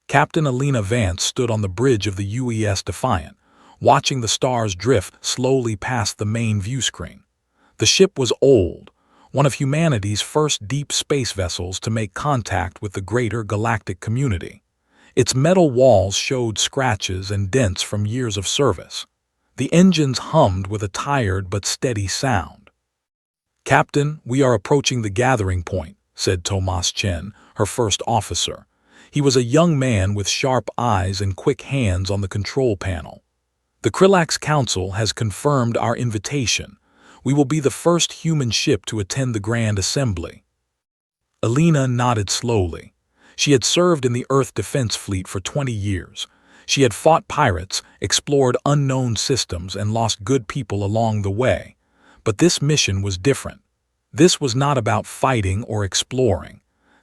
Captain Alina Vance stood on the bridge of the UES Defiant, watching the stars drift slowly past the main view screen. The ship was old, one of humanity's first deep space vessels to make contact with the greater galactic community. Its metal walls showed scratches and dents from years of service. The engines hummed with a tired but steady sound. "Captain, we are approaching the gathering point," said Tomas Chen, her first officer. He was a young man with sharp eyes and quick hands on the control panel. "The Krillax Council has confirmed our invitation. We will be the first human ship to attend the Grand Assembly." Alina nodded slowly. She had served in the Earth Defense Fleet for 20 years. She had fought pirates, explored unknown systems, and lost good people along the way. But this mission was different. This was not about fighting or exploring.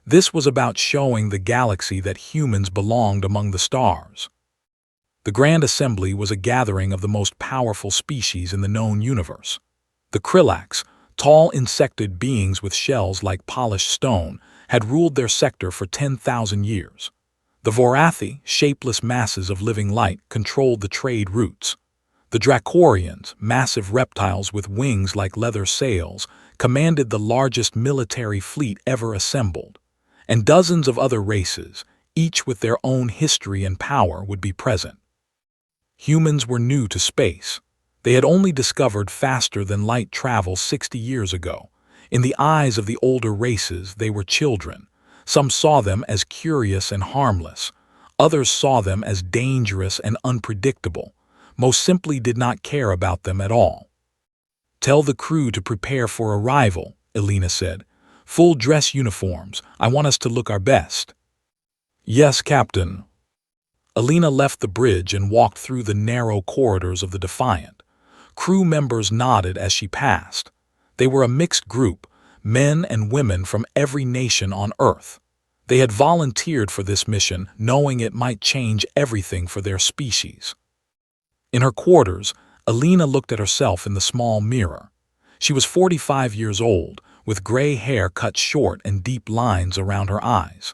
This was about showing the galaxy that humans belonged among the stars. The Grand Assembly was a gathering of the most powerful species in the known universe. The Krillax, tall insectoid beings with shells like polished stone, had ruled their sector for 10,000 years. The Vorathi, shapeless masses of living light, controlled the trade routes. The Dracorians, massive reptiles with wings like leather sails, commanded the largest military fleet ever assembled. And dozens of other races, each with their own history and power, would be present. Humans were new to space. They had only discovered faster-than-light travel 60 years ago. In the eyes of the older races, they were children. Some saw them as curious and harmless. Others saw them as dangerous and unpredictable. Most simply did not care about them at all. "Tell the crew to prepare for arrival," Alina said. "Full dress uniforms. I want us to look our best." "Yes, Captain." Alina left the bridge and walked through the narrow corridors of the Defiant. Crew members nodded as she passed. They were a mixed group, men and women from every nation on Earth. They had volunteered for this mission, knowing it might change everything for their species. In her quarters, Alina looked at herself in the small mirror. She was 45 years old, with gray hair cut short and deep lines around her eyes.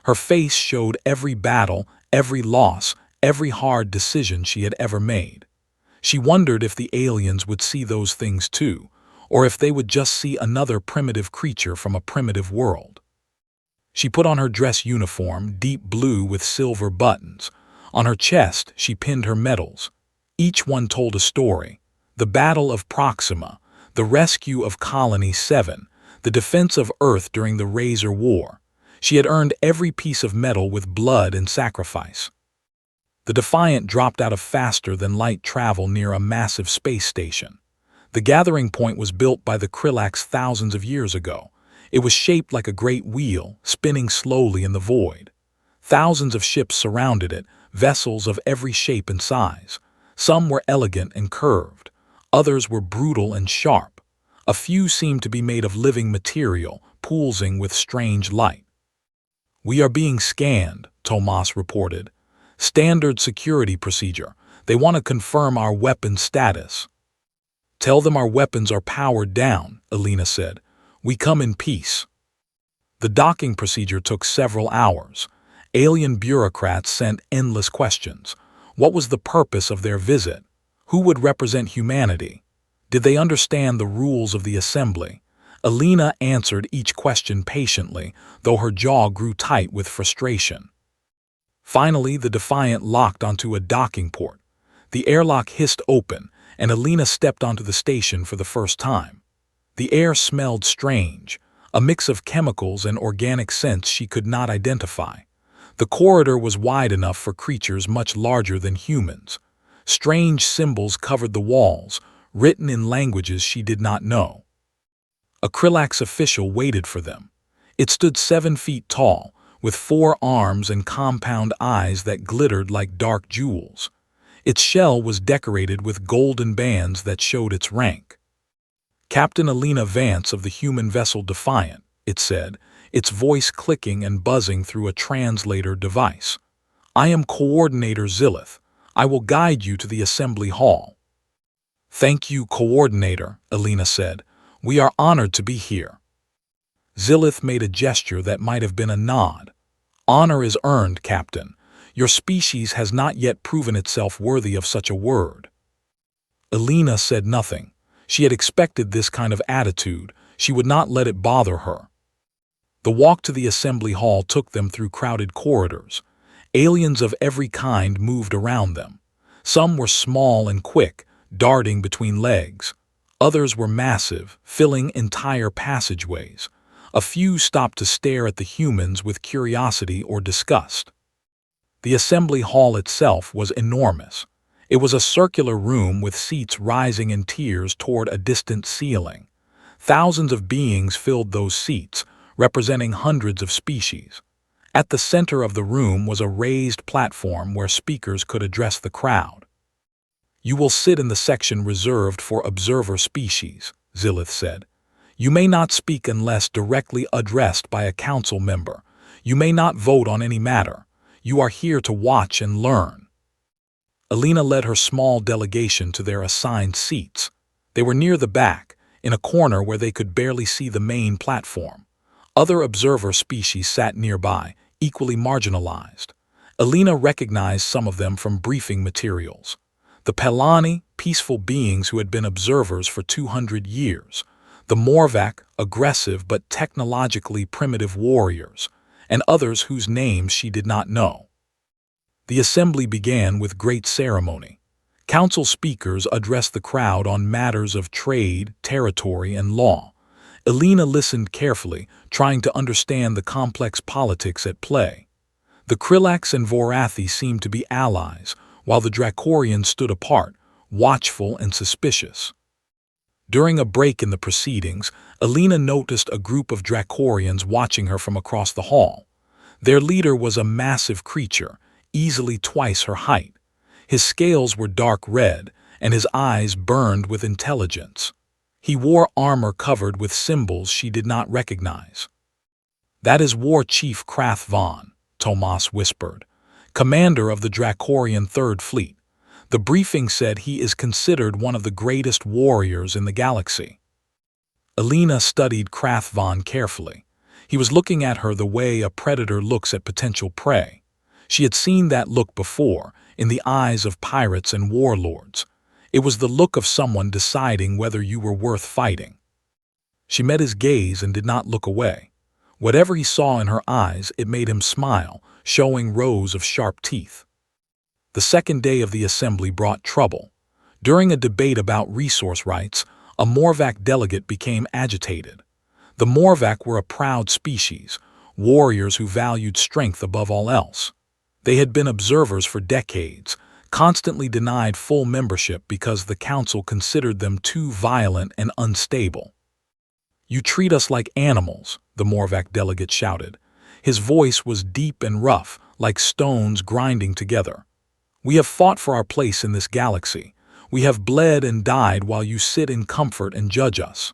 Her face showed every battle, every loss, every hard decision she had ever made. She wondered if the aliens would see those things too, or if they would just see another primitive creature from a primitive world. She put on her dress uniform, deep blue with silver buttons. On her chest, she pinned her medals. Each one told a story: the Battle of Proxima, the rescue of Colony 7, the defense of Earth during the Razor War. She had earned every piece of metal with blood and sacrifice. The Defiant dropped out of faster-than-light travel near a massive space station. The gathering point was built by the Krillax thousands of years ago. It was shaped like a great wheel, spinning slowly in the void. Thousands of ships surrounded it, vessels of every shape and size. Some were elegant and curved. Others were brutal and sharp. A few seemed to be made of living material, pulsing with strange light. "We are being scanned," Tomas reported. "Standard security procedure. They want to confirm our weapon status." "Tell them our weapons are powered down," Alina said. "We come in peace." The docking procedure took several hours. Alien bureaucrats sent endless questions. What was the purpose of their visit? Who would represent humanity? Did they understand the rules of the assembly? Alina answered each question patiently, though her jaw grew tight with frustration. Finally, the Defiant locked onto a docking port. The airlock hissed open, and Alina stepped onto the station for the first time. The air smelled strange, a mix of chemicals and organic scents she could not identify. The corridor was wide enough for creatures much larger than humans. Strange symbols covered the walls, written in languages she did not know. A Krillax official waited for them. It stood 7 feet tall, with 4 arms and compound eyes that glittered like dark jewels. Its shell was decorated with golden bands that showed its rank. "Captain Alina Vance of the human vessel Defiant," it said, its voice clicking and buzzing through a translator device. "I am Coordinator Zillith. I will guide you to the assembly hall." "Thank you, Coordinator," Alina said. "We are honored to be here." Zillith made a gesture that might have been a nod. "Honor is earned, Captain. Your species has not yet proven itself worthy of such a word." Alina said nothing. She had expected this kind of attitude. She would not let it bother her. The walk to the assembly hall took them through crowded corridors. Aliens of every kind moved around them. Some were small and quick, darting between legs. Others were massive, filling entire passageways. A few stopped to stare at the humans with curiosity or disgust. The assembly hall itself was enormous. It was a circular room with seats rising in tiers toward a distant ceiling. Thousands of beings filled those seats, representing hundreds of species. At the center of the room was a raised platform where speakers could address the crowd. "You will sit in the section reserved for observer species," Zilith said. "You may not speak unless directly addressed by a council member. You may not vote on any matter. You are here to watch and learn." Alina led her small delegation to their assigned seats. They were near the back, in a corner where they could barely see the main platform. Other observer species sat nearby, equally marginalized. Alina recognized some of them from briefing materials. The Pelani, peaceful beings who had been observers for 200 years. The Morvac, aggressive but technologically primitive warriors, and others whose names she did not know. The assembly began with great ceremony. Council speakers addressed the crowd on matters of trade, territory, and law. Alina listened carefully, trying to understand the complex politics at play. The Krillax and Vorathi seemed to be allies, while the Dracorians stood apart, watchful and suspicious. During a break in the proceedings, Alina noticed a group of Dracorians watching her from across the hall. Their leader was a massive creature, easily twice her height. His scales were dark red, and his eyes burned with intelligence. He wore armor covered with symbols she did not recognize. "That is War Chief Krath Von," Tomas whispered, "commander of the Dracorian Third Fleet. The briefing said he is considered one of the greatest warriors in the galaxy." Alina studied Krath Von carefully. He was looking at her the way a predator looks at potential prey. She had seen that look before, in the eyes of pirates and warlords. It was the look of someone deciding whether you were worth fighting. She met his gaze and did not look away. Whatever he saw in her eyes, it made him smile, showing rows of sharp teeth. The second day of the assembly brought trouble. During a debate about resource rights, a Morvac delegate became agitated. The Morvac were a proud species, warriors who valued strength above all else. They had been observers for decades, constantly denied full membership because the council considered them too violent and unstable. "You treat us like animals," the Morvac delegate shouted. His voice was deep and rough, like stones grinding together. "We have fought for our place in this galaxy. We have bled and died while you sit in comfort and judge us."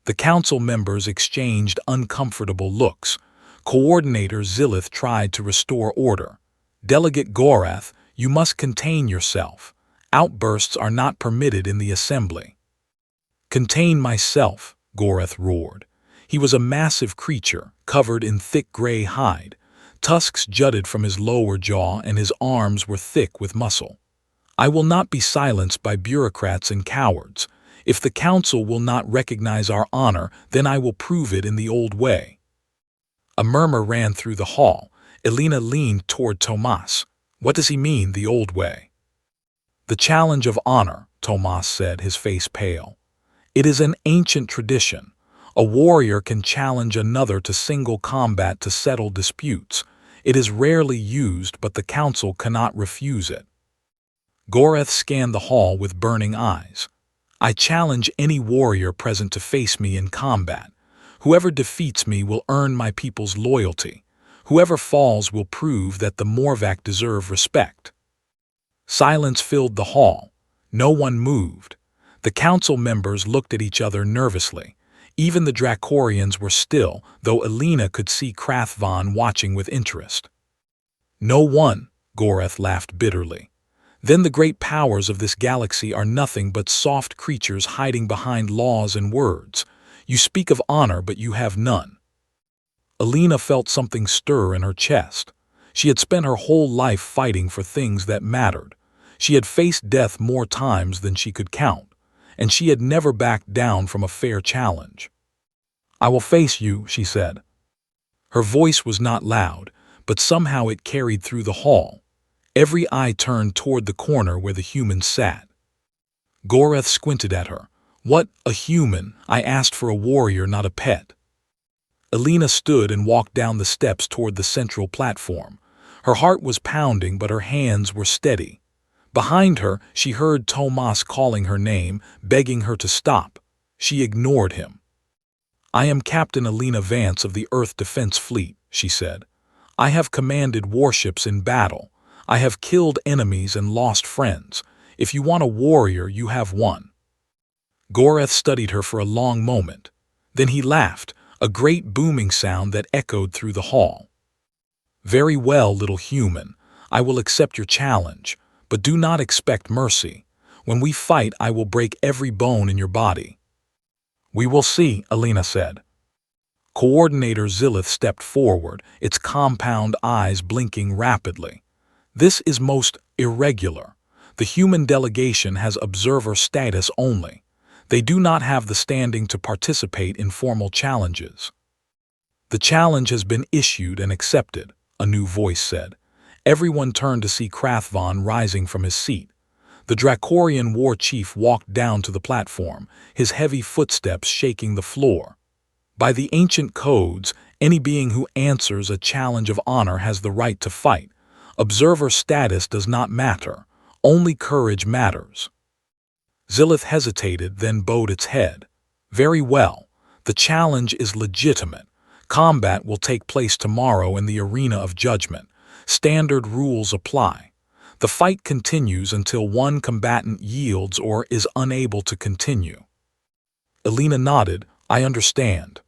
The council members exchanged uncomfortable looks. Coordinator Zilith tried to restore order. "Delegate Gorath, you must contain yourself. Outbursts are not permitted in the assembly." "Contain myself," Gorath roared. He was a massive creature, covered in thick gray hide. Tusks jutted from his lower jaw and his arms were thick with muscle. "I will not be silenced by bureaucrats and cowards. If the council will not recognize our honor, then I will prove it in the old way." A murmur ran through the hall. Alina leaned toward Tomas. "What does he mean, the old way?" "The challenge of honor," Tomas said, his face pale. "It is an ancient tradition. A warrior can challenge another to single combat to settle disputes. It is rarely used, but the council cannot refuse it." Gorath scanned the hall with burning eyes. "I challenge any warrior present to face me in combat. Whoever defeats me will earn my people's loyalty. Whoever falls will prove that the Morvac deserve respect." Silence filled the hall. No one moved. The council members looked at each other nervously. Even the Dracorians were still, though Alina could see Krath Von watching with interest. "No one," Gorath laughed bitterly. "Then the great powers of this galaxy are nothing but soft creatures hiding behind laws and words. You speak of honor, but you have none." Alina felt something stir in her chest. She had spent her whole life fighting for things that mattered. She had faced death more times than she could count, and she had never backed down from a fair challenge. "I will face you," she said. Her voice was not loud, but somehow it carried through the hall. Every eye turned toward the corner where the humans sat. Goreth squinted at her. "What, a human? I asked for a warrior, not a pet." Alina stood and walked down the steps toward the central platform. Her heart was pounding, but her hands were steady. Behind her, she heard Tomas calling her name, begging her to stop. She ignored him. "I am Captain Alina Vance of the Earth Defense Fleet," she said. "I have commanded warships in battle. I have killed enemies and lost friends. If you want a warrior, you have one." Goreth studied her for a long moment. Then he laughed, a great booming sound that echoed through the hall. "Very well, little human. I will accept your challenge, but do not expect mercy. When we fight, I will break every bone in your body." "We will see," Alina said. Coordinator Zilith stepped forward, its compound eyes blinking rapidly. "This is most irregular. The human delegation has observer status only. They do not have the standing to participate in formal challenges." "The challenge has been issued and accepted," a new voice said. Everyone turned to see Krathvon rising from his seat. The Dracorian war chief walked down to the platform, his heavy footsteps shaking the floor. "By the ancient codes, any being who answers a challenge of honor has the right to fight. Observer status does not matter. Only courage matters." Zilith hesitated, then bowed its head. "Very well. The challenge is legitimate. Combat will take place tomorrow in the arena of judgment. Standard rules apply. The fight continues until one combatant yields or is unable to continue." Alina nodded. "I understand."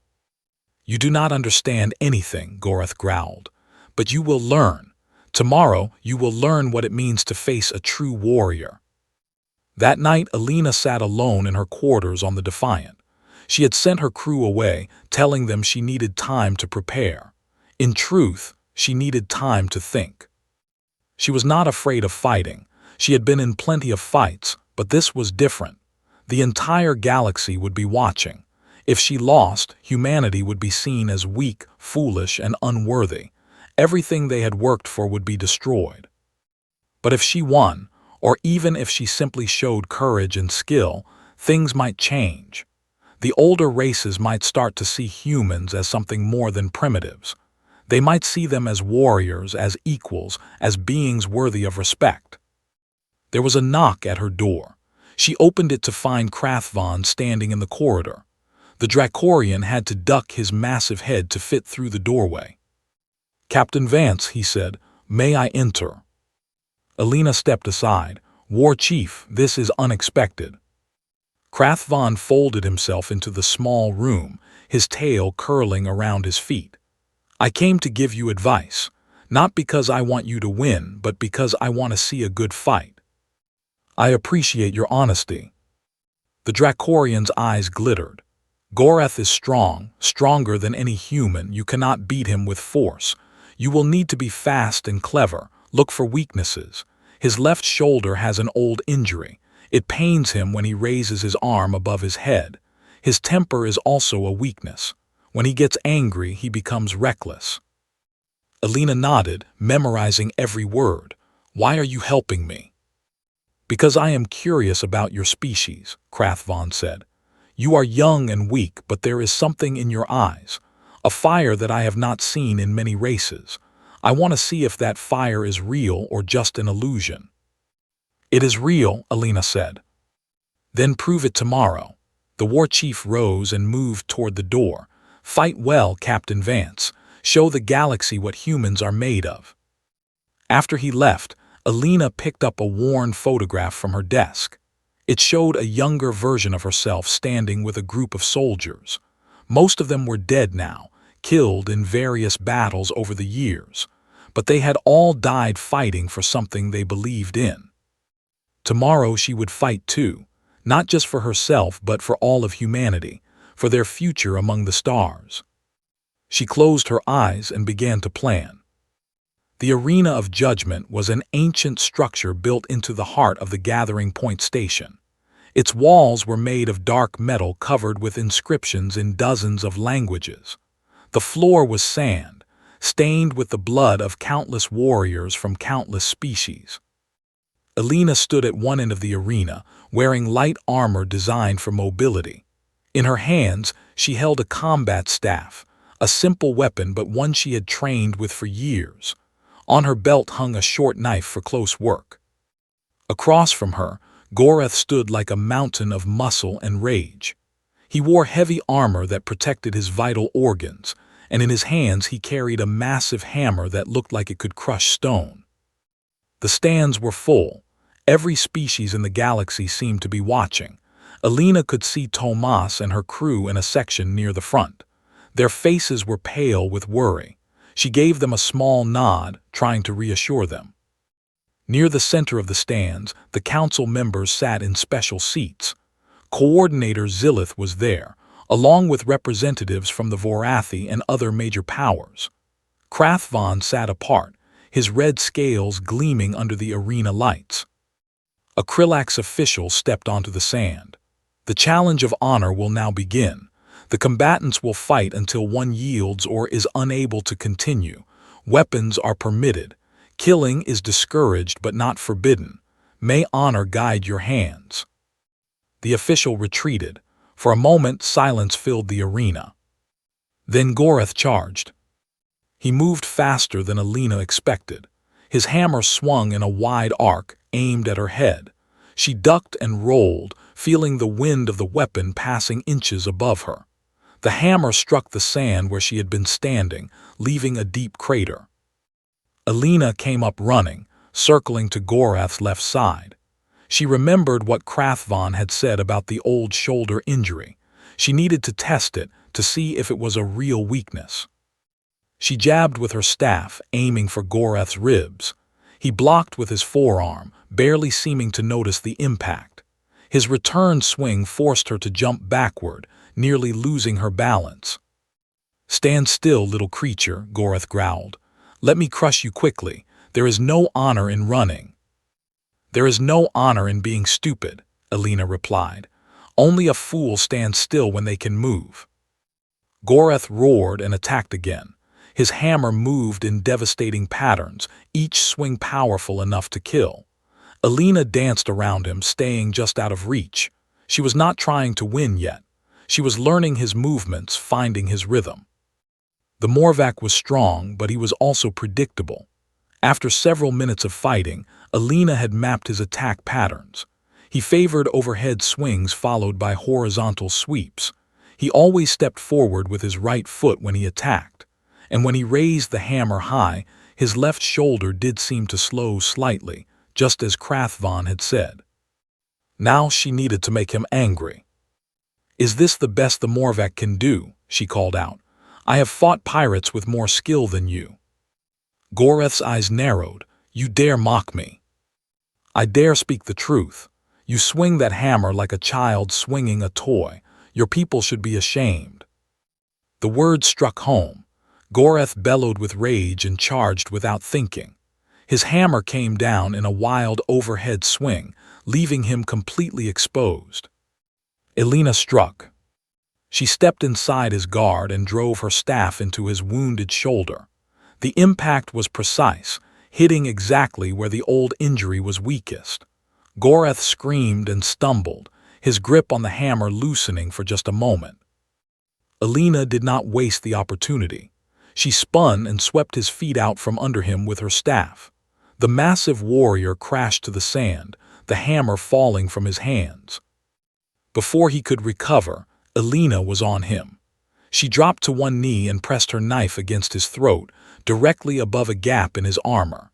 "You do not understand anything," Goreth growled. "But you will learn. Tomorrow you will learn what it means to face a true warrior." That night, Alina sat alone in her quarters on the Defiant. She had sent her crew away, telling them she needed time to prepare. In truth, she needed time to think. She was not afraid of fighting. She had been in plenty of fights, but this was different. The entire galaxy would be watching. If she lost, humanity would be seen as weak, foolish, and unworthy. Everything they had worked for would be destroyed. But if she won, or even if she simply showed courage and skill, things might change. The older races might start to see humans as something more than primitives. They might see them as warriors, as equals, as beings worthy of respect. There was a knock at her door. She opened it to find Krathvon standing in the corridor. The Dracorian had to duck his massive head to fit through the doorway. "Captain Vance," he said, "may I enter?" Alina stepped aside. "War Chief, this is unexpected." Krathvon folded himself into the small room, his tail curling around his feet. "I came to give you advice, not because I want you to win, but because I want to see a good fight." "I appreciate your honesty." The Dracorian's eyes glittered. "Goreth is strong, stronger than any human. You cannot beat him with force. You will need to be fast and clever. Look for weaknesses. His left shoulder has an old injury. It pains him when he raises his arm above his head. His temper is also a weakness. When he gets angry, he becomes reckless." Alina nodded, memorizing every word. "Why are you helping me?" "Because I am curious about your species," Krathvon said. "You are young and weak, but there is something in your eyes, a fire that I have not seen in many races. I want to see if that fire is real or just an illusion." "It is real," Alina said. "Then prove it tomorrow." The war chief rose and moved toward the door. "Fight well, Captain Vance. Show the galaxy what humans are made of." After he left, Alina picked up a worn photograph from her desk. It showed a younger version of herself standing with a group of soldiers. Most of them were dead now, killed in various battles over the years, but they had all died fighting for something they believed in. Tomorrow she would fight too, not just for herself but for all of humanity, for their future among the stars. She closed her eyes and began to plan. The Arena of Judgment was an ancient structure built into the heart of the Gathering Point Station. Its walls were made of dark metal covered with inscriptions in dozens of languages. The floor was sand, stained with the blood of countless warriors from countless species. Alina stood at one end of the arena, wearing light armor designed for mobility. In her hands, she held a combat staff, a simple weapon but one she had trained with for years. On her belt hung a short knife for close work. Across from her, Goreth stood like a mountain of muscle and rage. He wore heavy armor that protected his vital organs, and in his hands he carried a massive hammer that looked like it could crush stone. The stands were full. Every species in the galaxy seemed to be watching. Alina could see Tomas and her crew in a section near the front. Their faces were pale with worry. She gave them a small nod, trying to reassure them. Near the center of the stands, the council members sat in special seats. Coordinator Zilith was there, along with representatives from the Vorathi and other major powers. Krathvon sat apart, his red scales gleaming under the arena lights. A Krillax official stepped onto the sand. The challenge of honor will now begin. The combatants will fight until one yields or is unable to continue. Weapons are permitted. Killing is discouraged but not forbidden. May honor guide your hands. The official retreated. For a moment, silence filled the arena. Then Goreth charged. He moved faster than Alina expected. His hammer swung in a wide arc, aimed at her head. She ducked and rolled, feeling the wind of the weapon passing inches above her. The hammer struck the sand where she had been standing, leaving a deep crater. Alina came up running, circling to Goreth's left side. She remembered what Krathvon had said about the old shoulder injury. She needed to test it to see if it was a real weakness. She jabbed with her staff, aiming for Goreth's ribs. He blocked with his forearm, barely seeming to notice the impact. His return swing forced her to jump backward, nearly losing her balance. "Stand still, little creature," Goreth growled. "Let me crush you quickly. There is no honor in running." "There is no honor in being stupid," Alina replied. "Only a fool stands still when they can move." Goreth roared and attacked again. His hammer moved in devastating patterns, each swing powerful enough to kill. Alina danced around him, staying just out of reach. She was not trying to win yet. She was learning his movements, finding his rhythm. The Morvac was strong, but he was also predictable. After several minutes of fighting, Alina had mapped his attack patterns. He favored overhead swings followed by horizontal sweeps. He always stepped forward with his right foot when he attacked, and when he raised the hammer high, his left shoulder did seem to slow slightly, just as Krathvon had said. Now she needed to make him angry. "Is this the best the Morvac can do?" she called out. "I have fought pirates with more skill than you." Goreth's eyes narrowed. "You dare mock me?" "I dare speak the truth. You swing that hammer like a child swinging a toy. Your people should be ashamed." The words struck home. Goreth bellowed with rage and charged without thinking. His hammer came down in a wild overhead swing, leaving him completely exposed. Alina struck. She stepped inside his guard and drove her staff into his wounded shoulder. The impact was precise, hitting exactly where the old injury was weakest. Goreth screamed and stumbled, his grip on the hammer loosening for just a moment. Alina did not waste the opportunity. She spun and swept his feet out from under him with her staff. The massive warrior crashed to the sand, the hammer falling from his hands. Before he could recover, Alina was on him. She dropped to one knee and pressed her knife against his throat, directly above a gap in his armor.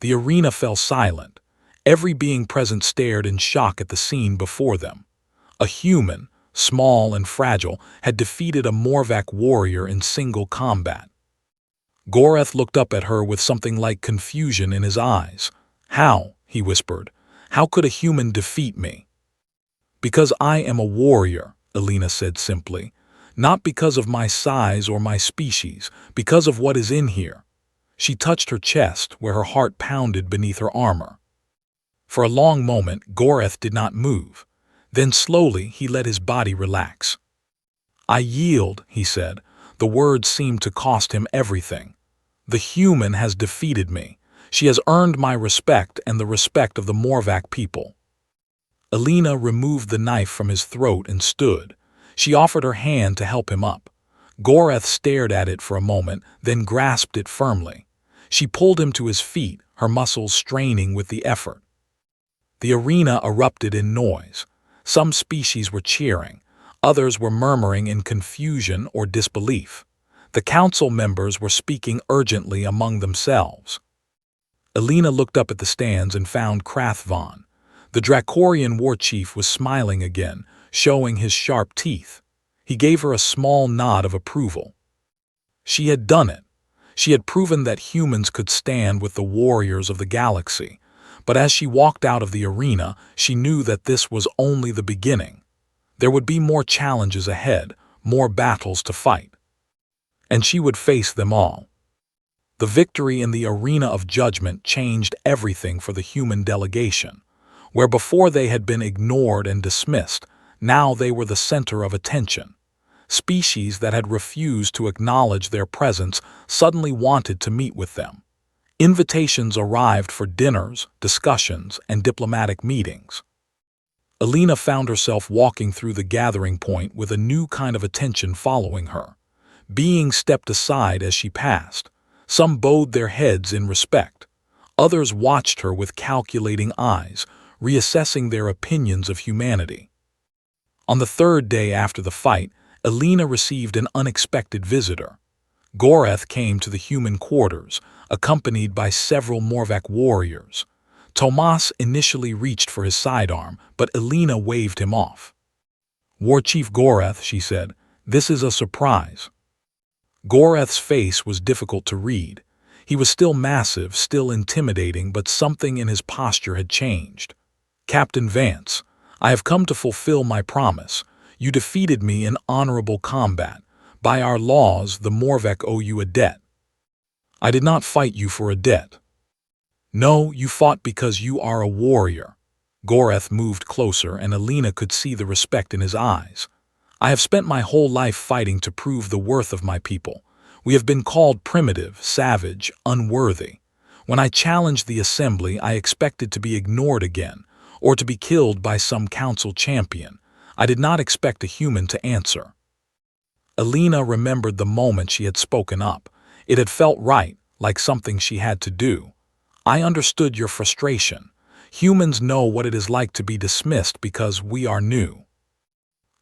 The arena fell silent. Every being present stared in shock at the scene before them. A human, small and fragile, had defeated a Morvac warrior in single combat. Goreth looked up at her with something like confusion in his eyes. "How?" he whispered. "How could a human defeat me?" "Because I am a warrior," Alina said simply. "Not because of my size or my species, because of what is in here." She touched her chest where her heart pounded beneath her armor. For a long moment, Goreth did not move. Then slowly he let his body relax. "I yield," he said. The words seemed to cost him everything. "The human has defeated me. She has earned my respect and the respect of the Morvac people." Alina removed the knife from his throat and stood. She offered her hand to help him up. Goreth stared at it for a moment, then grasped it firmly. She pulled him to his feet, her muscles straining with the effort. The arena erupted in noise. Some species were cheering. Others were murmuring in confusion or disbelief. The council members were speaking urgently among themselves. Alina looked up at the stands and found Krathvon. The Dracorian war chief was smiling again, showing his sharp teeth. He gave her a small nod of approval. She had done it. She had proven that humans could stand with the warriors of the galaxy. But as she walked out of the arena, she knew that this was only the beginning. There would be more challenges ahead, more battles to fight. And she would face them all. The victory in the arena of judgment changed everything for the human delegation. Where before they had been ignored and dismissed, now they were the center of attention. Species that had refused to acknowledge their presence suddenly wanted to meet with them. Invitations arrived for dinners, discussions, and diplomatic meetings. Alina found herself walking through the gathering point with a new kind of attention following her. Beings stepped aside as she passed. Some bowed their heads in respect. Others watched her with calculating eyes, reassessing their opinions of humanity. On the third day after the fight, Alina received an unexpected visitor. Goreth came to the human quarters, accompanied by several Morvac warriors. Tomas initially reached for his sidearm, but Alina waved him off. "War Chief Goreth," she said, "this is a surprise." Goreth's face was difficult to read. He was still massive, still intimidating, but something in his posture had changed. "Captain Vance, I have come to fulfill my promise. You defeated me in honorable combat. By our laws, the Morvac owe you a debt." "I did not fight you for a debt." "No, you fought because you are a warrior." Goreth moved closer, and Alina could see the respect in his eyes. "I have spent my whole life fighting to prove the worth of my people. We have been called primitive, savage, unworthy. When I challenged the assembly, I expected to be ignored again, or to be killed by some council champion. I did not expect a human to answer." Alina remembered the moment she had spoken up. It had felt right, like something she had to do. "I understood your frustration. Humans know what it is like to be dismissed because we are new."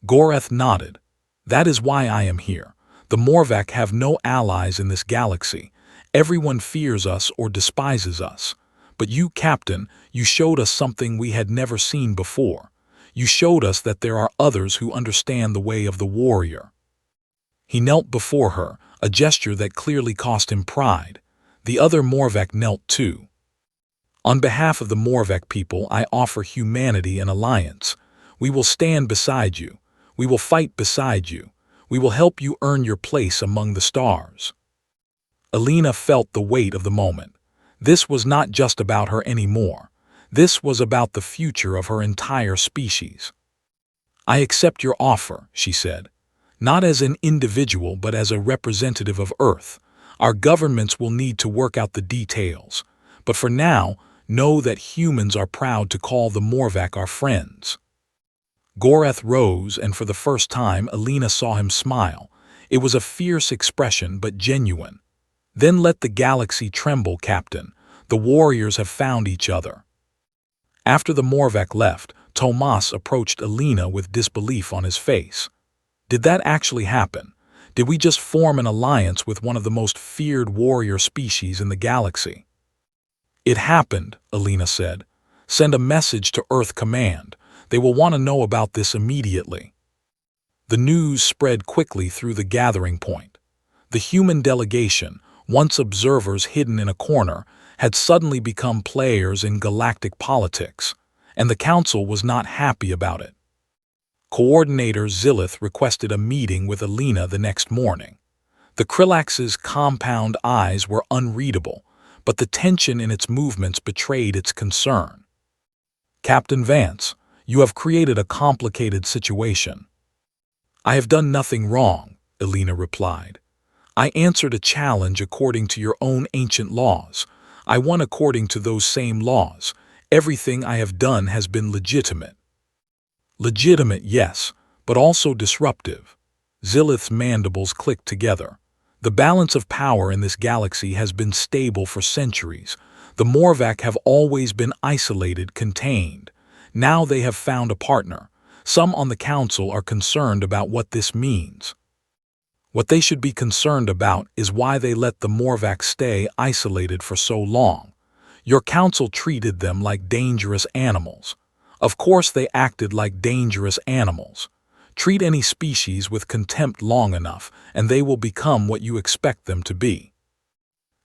Goreth nodded. "That is why I am here. The Morvac have no allies in this galaxy. Everyone fears us or despises us. But you, Captain, you showed us something we had never seen before. You showed us that there are others who understand the way of the warrior." He knelt before her, a gesture that clearly cost him pride. The other Morvac knelt too. "On behalf of the Morvac people, I offer humanity an alliance. We will stand beside you. We will fight beside you. We will help you earn your place among the stars." Alina felt the weight of the moment. This was not just about her anymore. This was about the future of her entire species. "I accept your offer," she said. "Not as an individual, but as a representative of Earth. Our governments will need to work out the details. But for now, know that humans are proud to call the Morvac our friends." Goreth rose, and for the first time, Alina saw him smile. It was a fierce expression, but genuine. "Then let the galaxy tremble, Captain. The warriors have found each other." After the Morvac left, Tomas approached Alina with disbelief on his face. "Did that actually happen? Did we just form an alliance with one of the most feared warrior species in the galaxy?" "It happened," Alina said. "Send a message to Earth Command. They will want to know about this immediately." The news spread quickly through the gathering point. The human delegation, once observers hidden in a corner, had suddenly become players in galactic politics, and the council was not happy about it. Coordinator Zilith requested a meeting with Alina the next morning. The Krillax's compound eyes were unreadable, but the tension in its movements betrayed its concern. "Captain Vance, you have created a complicated situation." "I have done nothing wrong," Elena replied. "I answered a challenge according to your own ancient laws. I won according to those same laws. Everything I have done has been legitimate." "Legitimate, yes, but also disruptive." Zilith's mandibles clicked together. "The balance of power in this galaxy has been stable for centuries. The Morvac have always been isolated, contained. Now they have found a partner. Some on the council are concerned about what this means. What they should be concerned about is why they let the Morvac stay isolated for so long. Your council treated them like dangerous animals. Of course they acted like dangerous animals. Treat any species with contempt long enough, and they will become what you expect them to be."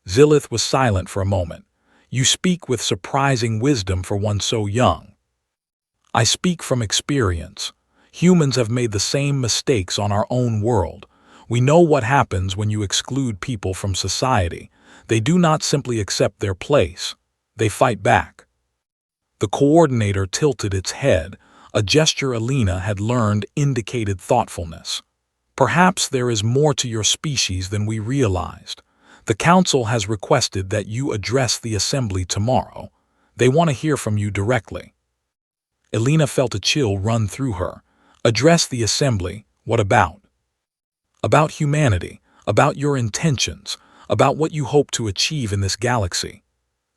Zilith was silent for a moment. "You speak with surprising wisdom for one so young." "I speak from experience. Humans have made the same mistakes on our own world. We know what happens when you exclude people from society. They do not simply accept their place. They fight back." The coordinator tilted its head. A gesture Elena had learned indicated thoughtfulness. "Perhaps there is more to your species than we realized. The council has requested that you address the assembly tomorrow. They want to hear from you directly." Elena felt a chill run through her. "Address the assembly? What about?" "About humanity, about your intentions, about what you hope to achieve in this galaxy."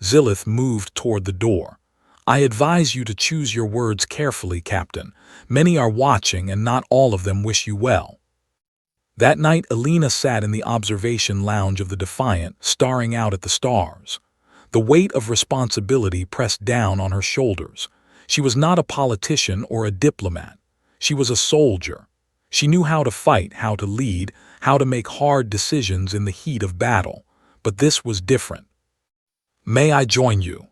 Zilith moved toward the door. "I advise you to choose your words carefully, Captain. Many are watching and not all of them wish you well." That night, Elena sat in the observation lounge of the Defiant, staring out at the stars. The weight of responsibility pressed down on her shoulders. She was not a politician or a diplomat. She was a soldier. She knew how to fight, how to lead, how to make hard decisions in the heat of battle. But this was different. "May I join you?"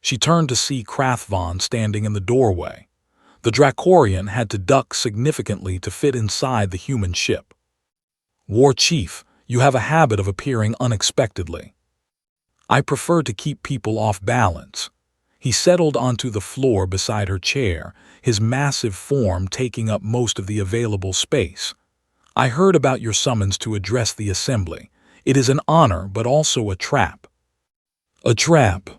She turned to see Krathvon standing in the doorway. The Dracorian had to duck significantly to fit inside the human ship. "War Chief, you have a habit of appearing unexpectedly." "I prefer to keep people off balance." He settled onto the floor beside her chair, his massive form taking up most of the available space. "I heard about your summons to address the assembly. It is an honor, but also a trap." "A trap?"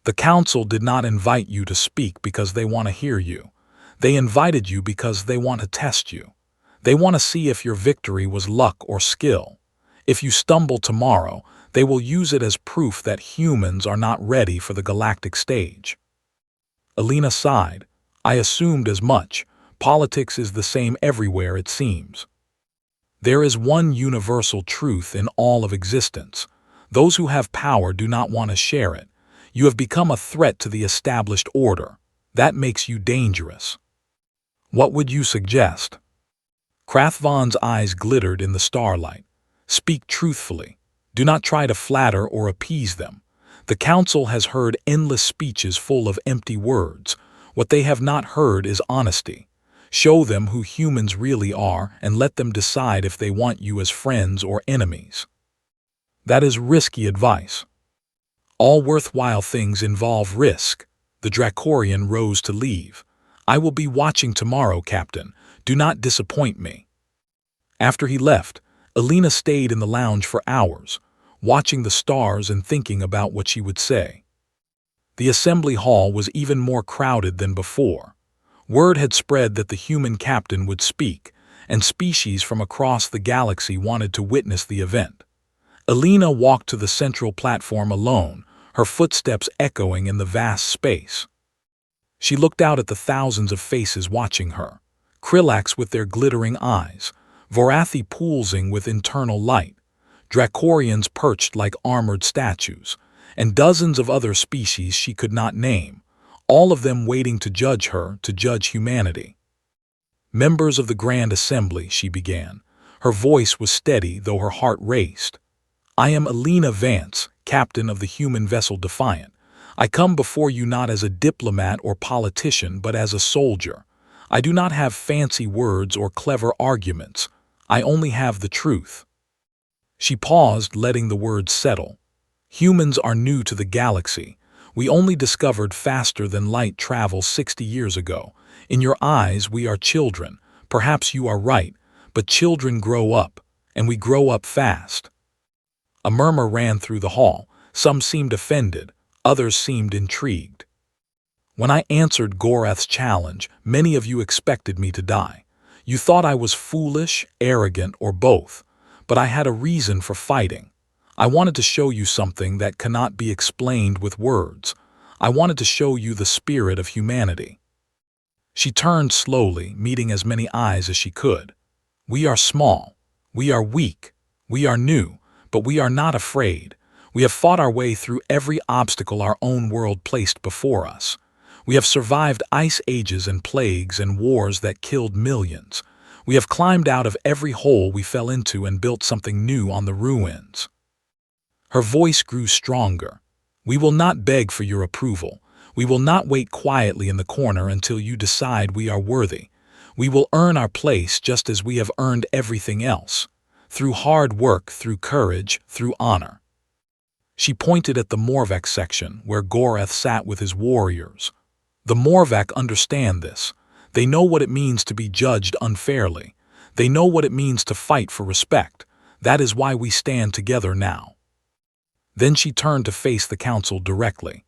"The council did not invite you to speak because they want to hear you. They invited you because they want to test you. They want to see if your victory was luck or skill. If you stumble tomorrow, they will use it as proof that humans are not ready for the galactic stage." Elena sighed. "I assumed as much. Politics is the same everywhere, it seems." "There is one universal truth in all of existence. Those who have power do not want to share it. You have become a threat to the established order. That makes you dangerous." "What would you suggest?" Krathvon's eyes glittered in the starlight. "Speak truthfully. Do not try to flatter or appease them. The council has heard endless speeches full of empty words. What they have not heard is honesty. Show them who humans really are and let them decide if they want you as friends or enemies." "That is risky advice." "All worthwhile things involve risk." The Dracorian rose to leave. "I will be watching tomorrow, Captain. Do not disappoint me." After he left, Elena stayed in the lounge for hours, watching the stars and thinking about what she would say. The assembly hall was even more crowded than before. Word had spread that the human captain would speak, and species from across the galaxy wanted to witness the event. Elena walked to the central platform alone, her footsteps echoing in the vast space. She looked out at the thousands of faces watching her, Krillax with their glittering eyes, Vorathi pulsing with internal light, Dracorians perched like armored statues, and dozens of other species she could not name, all of them waiting to judge her, to judge humanity. "Members of the Grand Assembly," she began. Her voice was steady, though her heart raced. "I am Elena Vance, captain of the human vessel Defiant. I come before you not as a diplomat or politician, but as a soldier. I do not have fancy words or clever arguments. I only have the truth." She paused, letting the words settle. Humans are new to the galaxy. We only discovered faster than light travel 60 years ago. In your eyes, we are children. Perhaps you are right, but children grow up, and we grow up fast. A murmur ran through the hall. Some seemed offended, others seemed intrigued. When I answered Gorath's challenge, many of you expected me to die. You thought I was foolish, arrogant, or both, but I had a reason for fighting. I wanted to show you something that cannot be explained with words. I wanted to show you the spirit of humanity. She turned slowly, meeting as many eyes as she could. We are small. We are weak. We are new, but we are not afraid. We have fought our way through every obstacle our own world placed before us. We have survived ice ages and plagues and wars that killed millions. We have climbed out of every hole we fell into and built something new on the ruins. Her voice grew stronger. We will not beg for your approval. We will not wait quietly in the corner until you decide we are worthy. We will earn our place just as we have earned everything else. Through hard work, through courage, through honor. She pointed at the Morvac section, where Gorath sat with his warriors. The Morvac understand this. They know what it means to be judged unfairly. They know what it means to fight for respect. That is why we stand together now. Then she turned to face the council directly.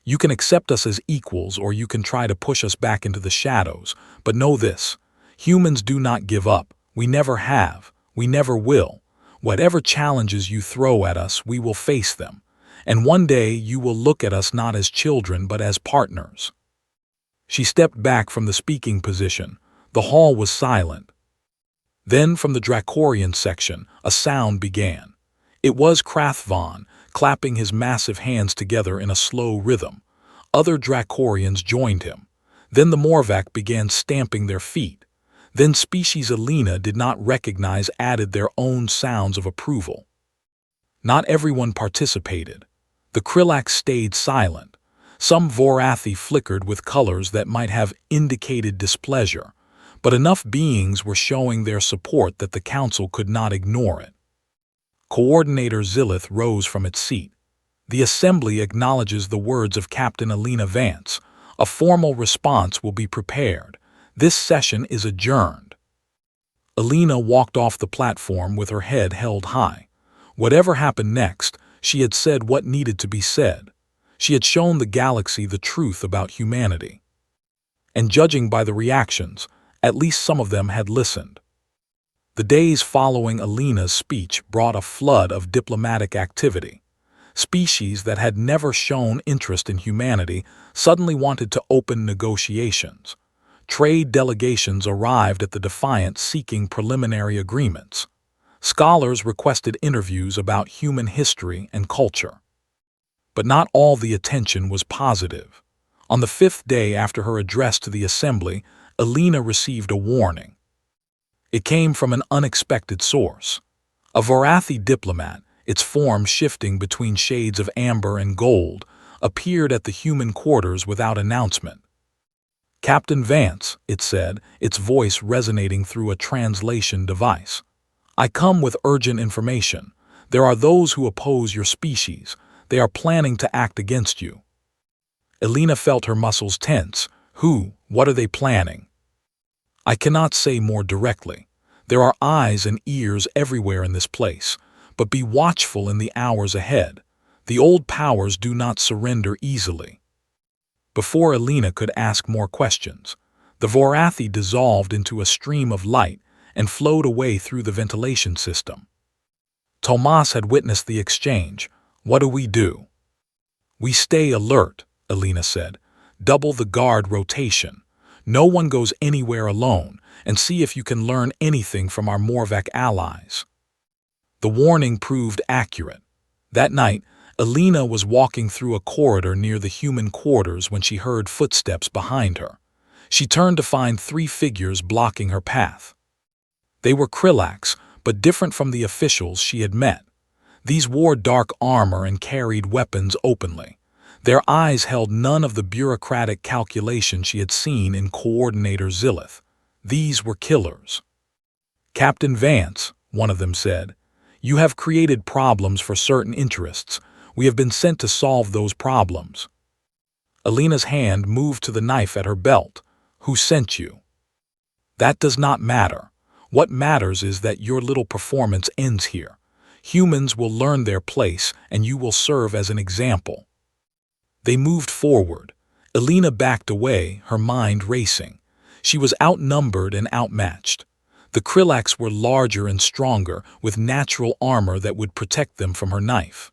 You can accept us as equals, or you can try to push us back into the shadows, but know this. Humans do not give up. We never have. We never will. Whatever challenges you throw at us, we will face them. And one day you will look at us not as children, but as partners. She stepped back from the speaking position. The hall was silent. Then from the Dracorian section, a sound began. It was Krathvon, clapping his massive hands together in a slow rhythm. Other Dracorians joined him. Then the Morvac began stamping their feet. Then species Alina did not recognize added their own sounds of approval. Not everyone participated. The Krillax stayed silent. Some Vorathi flickered with colors that might have indicated displeasure, but enough beings were showing their support that the council could not ignore it. Coordinator Zilith rose from its seat. The assembly acknowledges the words of Captain Alina Vance. A formal response will be prepared. This session is adjourned. Alina walked off the platform with her head held high. Whatever happened next, she had said what needed to be said. She had shown the galaxy the truth about humanity. And judging by the reactions, at least some of them had listened. The days following Alina's speech brought a flood of diplomatic activity. Species that had never shown interest in humanity suddenly wanted to open negotiations. Trade delegations arrived at the Defiant seeking preliminary agreements. Scholars requested interviews about human history and culture. But not all the attention was positive. On the 5th day after her address to the assembly, Alina received a warning. It came from an unexpected source. A Vorathi diplomat, its form shifting between shades of amber and gold, appeared at the human quarters without announcement. Captain Vance, it said, its voice resonating through a translation device. I come with urgent information. There are those who oppose your species. They are planning to act against you. Alina felt her muscles tense. Who? What are they planning? I cannot say more directly. There are eyes and ears everywhere in this place, but be watchful in the hours ahead. The old powers do not surrender easily. Before Alina could ask more questions, the Vorathi dissolved into a stream of light and flowed away through the ventilation system. Tomas had witnessed the exchange. What do? We stay alert, Alina said. Double the guard rotation. No one goes anywhere alone, and see if you can learn anything from our Morvac allies. The warning proved accurate. That night, Alina was walking through a corridor near the human quarters when she heard footsteps behind her. She turned to find 3 figures blocking her path. They were Krillax, but different from the officials she had met. These wore dark armor and carried weapons openly. Their eyes held none of the bureaucratic calculation she had seen in Coordinator Zilith. These were killers. Captain Vance, one of them said, You have created problems for certain interests. We have been sent to solve those problems. Alina's hand moved to the knife at her belt. Who sent you? That does not matter. What matters is that your little performance ends here. Humans will learn their place, and you will serve as an example. They moved forward. Alina backed away, her mind racing. She was outnumbered and outmatched. The Krillax were larger and stronger, with natural armor that would protect them from her knife.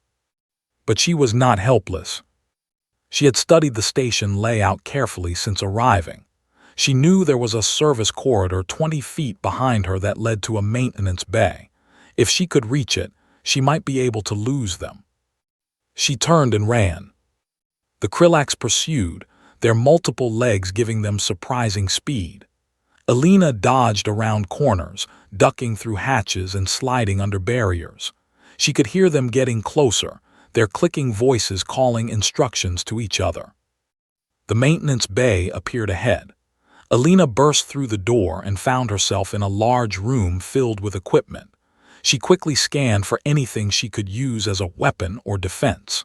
But she was not helpless. She had studied the station layout carefully since arriving. She knew there was a service corridor 20 feet behind her that led to a maintenance bay. If she could reach it, she might be able to lose them. She turned and ran. The Krillax pursued, their multiple legs giving them surprising speed. Alina dodged around corners, ducking through hatches and sliding under barriers. She could hear them getting closer, their clicking voices calling instructions to each other. The maintenance bay appeared ahead. Alina burst through the door and found herself in a large room filled with equipment. She quickly scanned for anything she could use as a weapon or defense.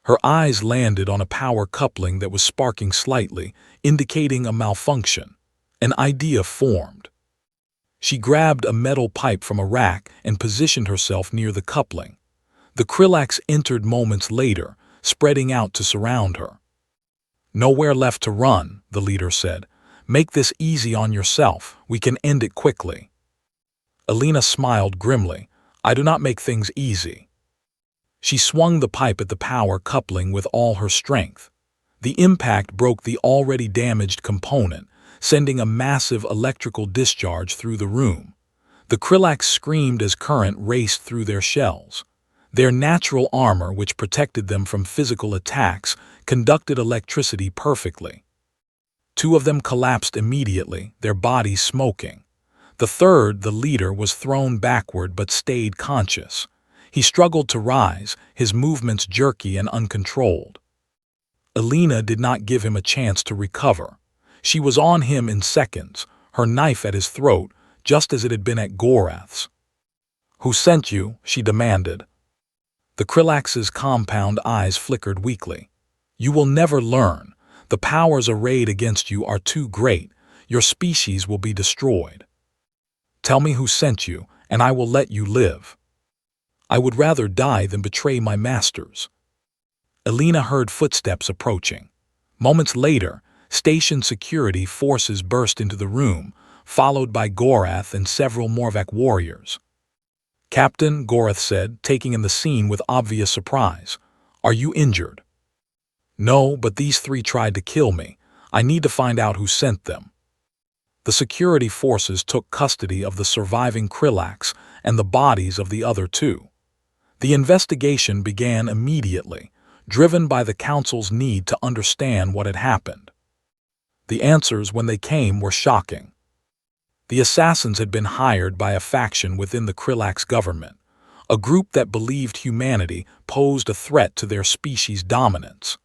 Her eyes landed on a power coupling that was sparking slightly, indicating a malfunction. An idea formed. She grabbed a metal pipe from a rack and positioned herself near the coupling. The Krillax entered moments later, spreading out to surround her. "Nowhere left to run," the leader said. "Make this easy on yourself. We can end it quickly." Alina smiled grimly. "I do not make things easy." She swung the pipe at the power coupling with all her strength. The impact broke the already damaged component, sending a massive electrical discharge through the room. The Krillax screamed as current raced through their shells. Their natural armor, which protected them from physical attacks, conducted electricity perfectly. 2 of them collapsed immediately, their bodies smoking. The third, the leader, was thrown backward but stayed conscious. He struggled to rise, his movements jerky and uncontrolled. Alina did not give him a chance to recover. She was on him in seconds, her knife at his throat, just as it had been at Gorath's. "Who sent you?" she demanded. The Krillax's compound eyes flickered weakly. "You will never learn. The powers arrayed against you are too great. Your species will be destroyed. Tell me who sent you, and I will let you live. I would rather die than betray my masters." Alina heard footsteps approaching. Moments later, station security forces burst into the room, followed by Gorath and several Morvac warriors. "Captain," Gorath said, taking in the scene with obvious surprise, "are you injured?" "No, but these 3 tried to kill me. I need to find out who sent them." The security forces took custody of the surviving Krillax and the bodies of the other 2. The investigation began immediately, driven by the Council's need to understand what had happened. The answers, when they came, were shocking. The assassins had been hired by a faction within the Krillax government, a group that believed humanity posed a threat to their species' dominance.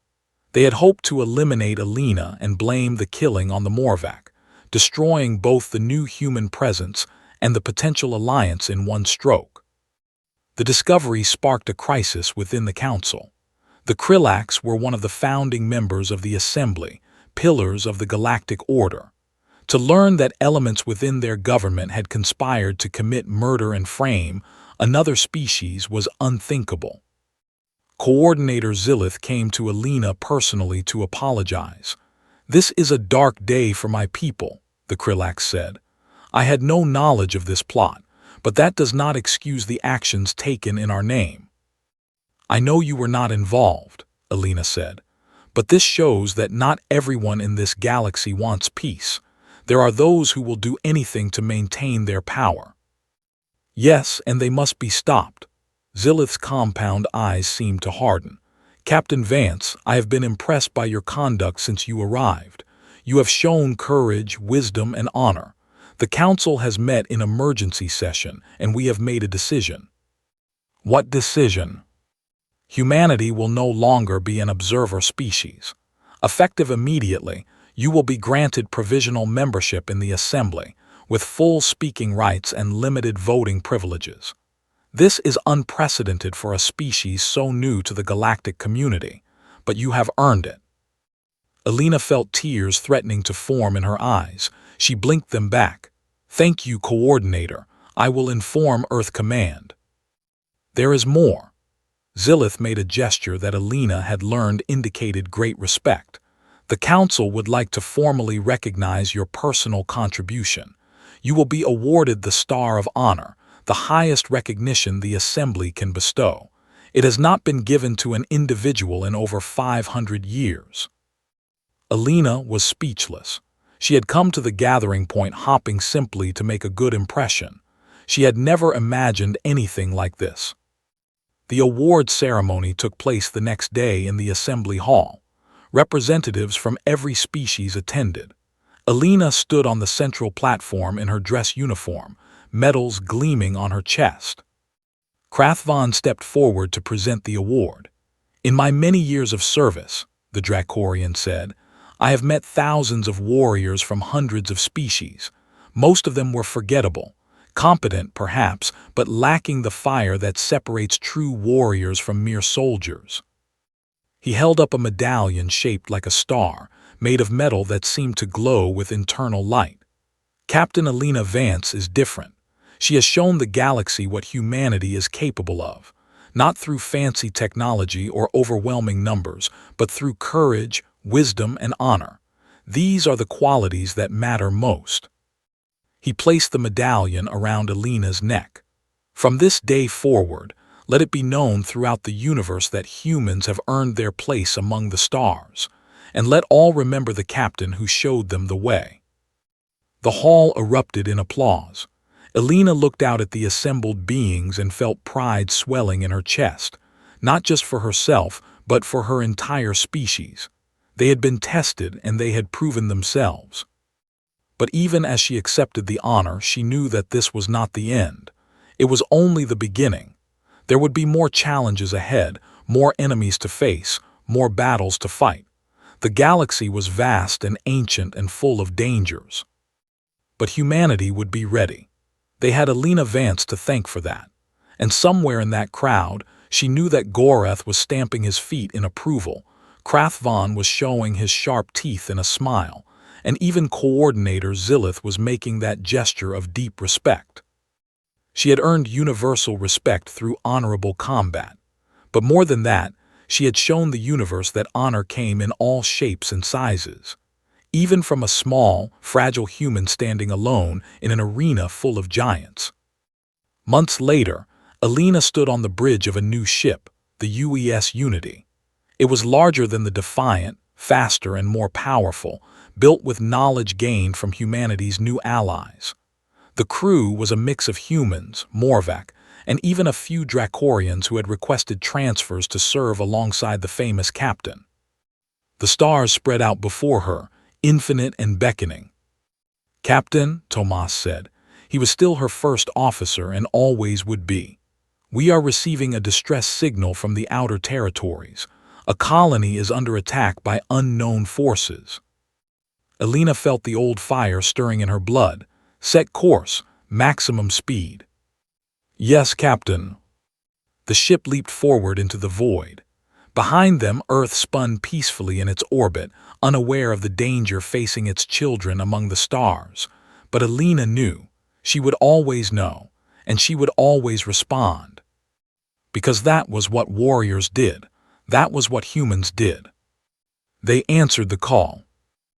They had hoped to eliminate Alina and blame the killing on the Morvac, destroying both the new human presence and the potential alliance in one stroke. The discovery sparked a crisis within the Council. The Krillax were one of the founding members of the Assembly, pillars of the Galactic Order. To learn that elements within their government had conspired to commit murder and frame another species was unthinkable. Coordinator Zilith came to Alina personally to apologize. "This is a dark day for my people," the Krillax said. "I had no knowledge of this plot, but that does not excuse the actions taken in our name." "I know you were not involved," Alina said, "but this shows that not everyone in this galaxy wants peace. There are those who will do anything to maintain their power." "Yes, and they must be stopped." Zilith's compound eyes seemed to harden. "Captain Vance, I have been impressed by your conduct since you arrived. You have shown courage, wisdom, and honor. The Council has met in emergency session, and we have made a decision." "What decision?" "Humanity will no longer be an observer species. Effective immediately, you will be granted provisional membership in the Assembly, with full speaking rights and limited voting privileges. This is unprecedented for a species so new to the galactic community, but you have earned it." Alina felt tears threatening to form in her eyes. She blinked them back. "Thank you, Coordinator. I will inform Earth Command." "There is more." Zilith made a gesture that Alina had learned indicated great respect. "The Council would like to formally recognize your personal contribution. You will be awarded the Star of Honor, the highest recognition the Assembly can bestow. It has not been given to an individual in over 500 years. Alina was speechless. She had come to the gathering point hopping simply to make a good impression. She had never imagined anything like this. The award ceremony took place the next day in the Assembly Hall. Representatives from every species attended. Alina stood on the central platform in her dress uniform, medals gleaming on her chest. Krathvon stepped forward to present the award. "In my many years of service," the Dracorian said, "I have met thousands of warriors from hundreds of species. Most of them were forgettable, competent perhaps, but lacking the fire that separates true warriors from mere soldiers." He held up a medallion shaped like a star, made of metal that seemed to glow with internal light. "Captain Alina Vance is different. She has shown the galaxy what humanity is capable of, not through fancy technology or overwhelming numbers, but through courage, wisdom, and honor. These are the qualities that matter most." He placed the medallion around Alina's neck. "From this day forward, let it be known throughout the universe that humans have earned their place among the stars, and let all remember the captain who showed them the way." The hall erupted in applause. Alina looked out at the assembled beings and felt pride swelling in her chest, not just for herself, but for her entire species. They had been tested and they had proven themselves. But even as she accepted the honor, she knew that this was not the end. It was only the beginning. There would be more challenges ahead, more enemies to face, more battles to fight. The galaxy was vast and ancient and full of dangers. But humanity would be ready. They had Alina Vance to thank for that. And somewhere in that crowd, she knew that Gorath was stamping his feet in approval. Krathvon was showing his sharp teeth in a smile, and even Coordinator Zilith was making that gesture of deep respect. She had earned universal respect through honorable combat. But more than that, she had shown the universe that honor came in all shapes and sizes. Even from a small, fragile human standing alone in an arena full of giants. Months later, Alina stood on the bridge of a new ship, the UES Unity. It was larger than the Defiant, faster and more powerful, built with knowledge gained from humanity's new allies. The crew was a mix of humans, Morvac, and even a few Dracorians who had requested transfers to serve alongside the famous captain. The stars spread out before her, infinite and beckoning. "Captain," Tomas said. He was still her first officer and always would be. "We are receiving a distress signal from the outer territories. A colony is under attack by unknown forces." Alina felt the old fire stirring in her blood. "Set course, maximum speed." "Yes, Captain." The ship leaped forward into the void. Behind them, Earth spun peacefully in its orbit, unaware of the danger facing its children among the stars. But Alina knew. She would always know, and she would always respond. Because that was what warriors did. That was what humans did. They answered the call.